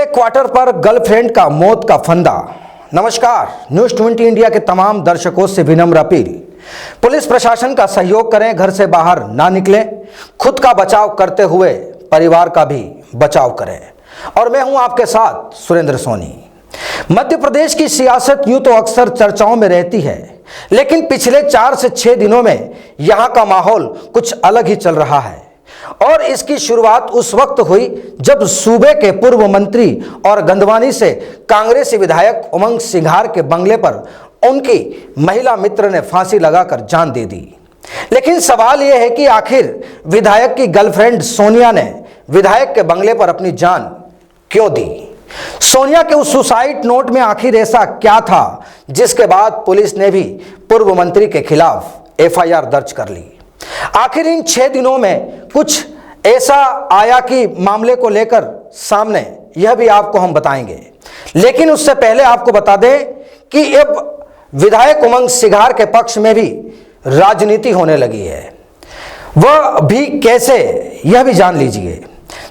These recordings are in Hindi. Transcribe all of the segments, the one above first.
क्वार्टर पर गर्लफ्रेंड का मौत का फंदा। नमस्कार, न्यूज़ 20 इंडिया के तमाम दर्शकों से विनम्र अपील, पुलिस प्रशासन का सहयोग करें, घर से बाहर ना निकलें, खुद का बचाव करते हुए परिवार का भी बचाव करें। और मैं हूं आपके साथ सुरेंद्र सोनी। मध्य प्रदेश की सियासत यूं तो अक्सर चर्चाओं में रहती है, लेकिन पिछले 4 से 6 दिनों में यहां का माहौल कुछ अलग ही चल रहा है। और इसकी शुरुआत उस वक्त हुई जब सूबे के पूर्व मंत्री और गंदवानी से कांग्रेसी विधायक उमंग सिंघार के बंगले पर उनकी महिला मित्र ने फांसी लगाकर जान दे दी। लेकिन सवाल यह है कि आखिर विधायक की गर्लफ्रेंड सोनिया ने विधायक के बंगले पर अपनी जान क्यों दी? सोनिया के उस सुसाइड नोट में आखिर ऐसा क्या था जिसके बाद पुलिस ने भी पूर्व मंत्री के खिलाफ एफआईआर दर्ज कर ली? आखिर इन 6 दिनों में कुछ ऐसा आया कि मामले को लेकर सामने, यह भी आपको हम बताएंगे। लेकिन उससे पहले आपको बता दें कि अब विधायक उमंग सिंघार के पक्ष में भी राजनीति होने लगी है। वह भी कैसे, यह भी जान लीजिए।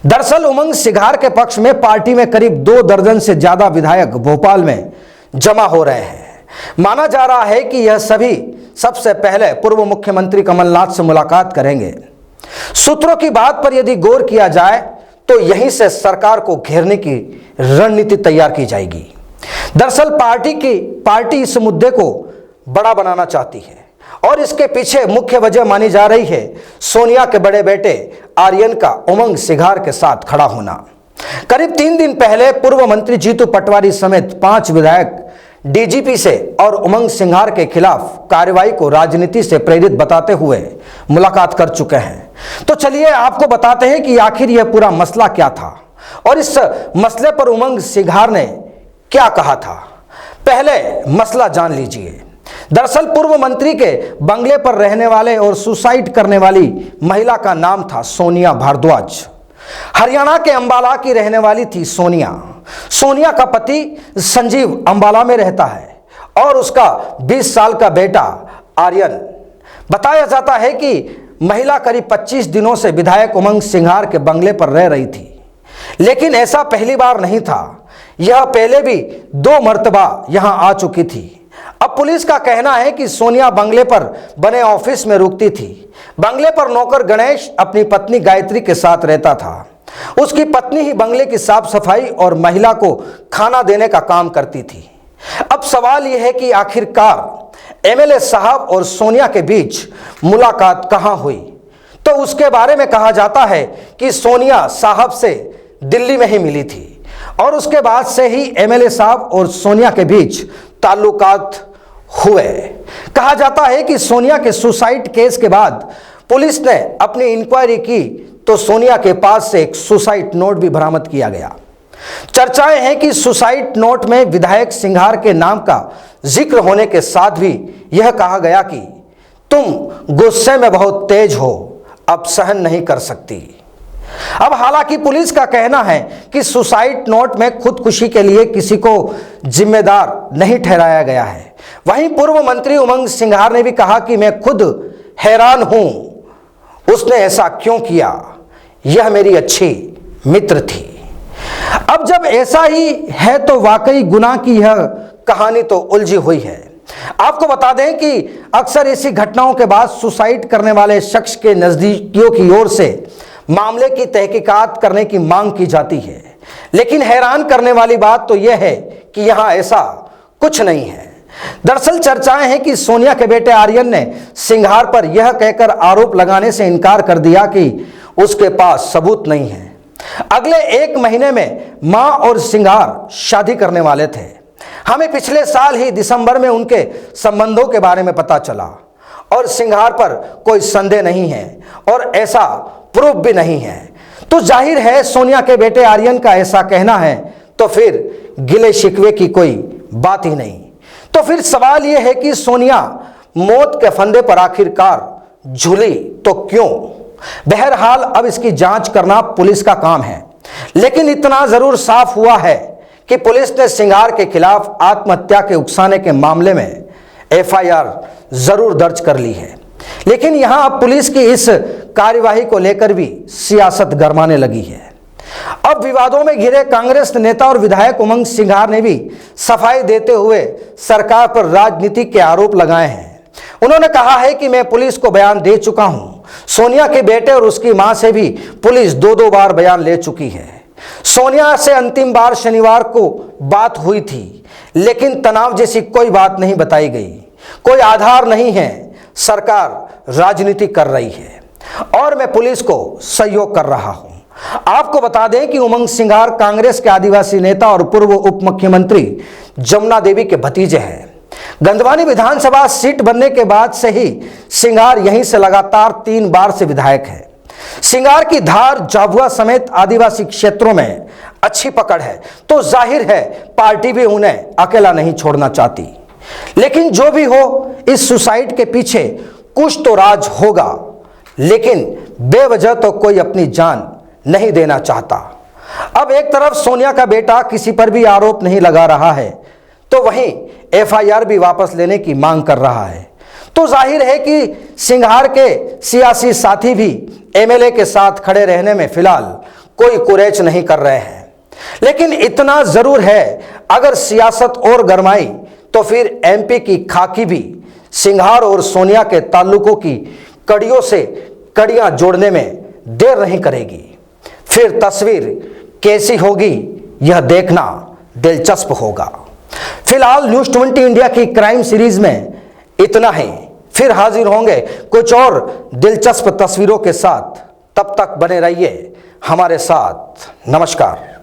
दरअसल उमंग सिंघार के पक्ष में पार्टी में करीब 2 दर्जन से ज्यादा विधायक भोपाल में जमा हो रहे हैं। माना जा रहा है कि यह सभी सबसे पहले पूर्व मुख्यमंत्री कमलनाथ से मुलाकात करेंगे। सूत्रों की बात पर यदि गौर किया जाए तो यहीं से सरकार को घेरने की रणनीति तैयार की जाएगी। दरअसल पार्टी इस मुद्दे को बड़ा बनाना चाहती है और इसके पीछे मुख्य वजह मानी जा रही है सोनिया के बड़े बेटे आर्यन का उमंग सिंघार के साथ खड़ा होना। करीब 3 दिन पहले पूर्व मंत्री जीतू पटवारी समेत 5 विधायक डीजीपी से और उमंग सिंघार के खिलाफ कार्रवाई को राजनीति से प्रेरित बताते हुए मुलाकात कर चुके हैं। तो चलिए आपको बताते हैं कि आखिर यह पूरा मसला क्या था और इस मसले पर उमंग सिंघार ने क्या कहा था। पहले मसला जान लीजिए। दरअसल पूर्व मंत्री के बंगले पर रहने वाले और सुसाइड करने वाली महिला का नाम था सोनिया भारद्वाज। हरियाणा के अंबाला की रहने वाली थी सोनिया का पति संजीव अंबाला में रहता है और उसका 20 साल का बेटा आर्यन। बताया जाता है कि महिला करीब 25 दिनों से विधायक उमंग सिंघार के बंगले पर रह रही थी। लेकिन ऐसा पहली बार नहीं था, यह पहले भी 2 मर्तबा यहां आ चुकी थी। अब पुलिस का कहना है कि सोनिया बंगले पर बने ऑफिस में रुकती थी। बंगले पर नौकर गणेश अपनी पत्नी गायत्री के साथ रहता था। उसकी पत्नी ही बंगले की साफ सफाई और महिला को खाना देने का काम करती थी। अब सवाल यह है कि आखिरकार एमएलए साहब और सोनिया के बीच मुलाकात कहां हुई? तो उसके बारे में कहा जाता है कि सोनिया साहब से दिल्ली में ही मिली थी और उसके बाद से ही एमएलए साहब और सोनिया के बीच ताल्लुकात हुए। कहा जाता है कि सोनिया के सुसाइड केस के बाद पुलिस ने अपनी इंक्वायरी की तो सोनिया के पास से एक सुसाइड नोट भी बरामद किया गया। चर्चाएं हैं कि सुसाइड नोट में विधायक सिंघार के नाम का जिक्र होने के साथ भी यह कहा गया कि तुम गुस्से में बहुत तेज हो, अब सहन नहीं कर सकती। अब हालांकि पुलिस का कहना है कि सुसाइड नोट में खुदकुशी के लिए किसी को जिम्मेदार नहीं ठहराया गया है। वहीं पूर्व मंत्री उमंग सिंघार ने भी कहा कि मैं खुद हैरान हूं, उसने ऐसा क्यों किया, यह मेरी अच्छी मित्र थी। अब जब ऐसा ही है तो वाकई गुनाह की यह कहानी तो उलझी हुई है। आपको बता दें कि अक्सर ऐसी घटनाओं के बाद सुसाइड करने वाले शख्स के नजदीकियों की ओर से मामले की तहकीकात करने की मांग की जाती है। लेकिन हैरान करने वाली बात तो यह है कि यहां ऐसा कुछ नहीं है। दरअसल चर्चाएं हैं कि सोनिया के बेटे आर्यन ने सिंघार पर यह कहकर आरोप लगाने से इनकार कर दिया कि उसके पास सबूत नहीं है। अगले 1 महीने में मां और सिंघार शादी करने वाले थे। हमें पिछले साल ही दिसंबर में उनके संबंधों के बारे में पता चला और सिंघार पर कोई संदेह नहीं है और ऐसा प्रूफ भी नहीं है। तो जाहिर है सोनिया के बेटे आर्यन का ऐसा कहना है तो फिर गिले शिकवे की कोई बात ही नहीं। तो फिर सवाल यह है कि सोनिया मौत के फंदे पर आखिरकार झूली तो क्यों? बहरहाल अब इसकी जांच करना पुलिस का काम है। लेकिन इतना जरूर साफ हुआ है कि पुलिस ने सिंघार के खिलाफ आत्महत्या के उकसाने के मामले में एफआईआर जरूर दर्ज कर ली है। लेकिन यहां अब पुलिस की इस कार्यवाही को लेकर भी सियासत गरमाने लगी है। अब विवादों में घिरे कांग्रेस नेता और विधायक उमंग सिंघार ने भी सफाई देते हुए सरकार पर राजनीति के आरोप लगाए हैं। उन्होंने कहा है कि मैं पुलिस को बयान दे चुका हूं। सोनिया के बेटे और उसकी मां से भी पुलिस दो बार बयान ले चुकी है। सोनिया से अंतिम बार शनिवार को बात हुई थी, लेकिन तनाव जैसी कोई बात नहीं बताई गई। कोई आधार नहीं है। सरकार राजनीति कर रही है और मैं पुलिस को सहयोग कर रहा हूं। आपको बता दें कि उमंग सिंघार कांग्रेस के आदिवासी नेता और पूर्व उप मुख्यमंत्री जमुना देवी के भतीजे हैं। गंदवानी विधानसभा सीट बनने के बाद से ही सिंघार यहीं से लगातार 3 बार से विधायक है। सिंघार की धार, झाबुआ समेत आदिवासी क्षेत्रों में अच्छी पकड़ है, तो जाहिर है पार्टी भी उन्हें अकेला नहीं छोड़ना चाहती। लेकिन जो भी हो, इस सुसाइड के पीछे कुछ तो राज होगा, लेकिन बेवजह तो कोई अपनी जान नहीं देना चाहता। अब एक तरफ सोनिया का बेटा किसी पर भी आरोप नहीं लगा रहा है, तो वहीं एफआईआर भी वापस लेने की मांग कर रहा है। तो जाहिर है कि सिंघार के सियासी साथी भी एमएलए के साथ खड़े रहने में फिलहाल कोई कुरेच नहीं कर रहे हैं। लेकिन इतना जरूर है, अगर सियासत और गरमाई तो फिर एमपी की खाकी भी सिंघार और सोनिया के ताल्लुकों की कड़ियों से कड़ियां जोड़ने में देर नहीं करेगी। फिर तस्वीर कैसी होगी, यह देखना दिलचस्प होगा। फिलहाल न्यूज़ 20 इंडिया की क्राइम सीरीज में इतना ही। फिर हाजिर होंगे कुछ और दिलचस्प तस्वीरों के साथ। तब तक बने रहिए हमारे साथ। नमस्कार।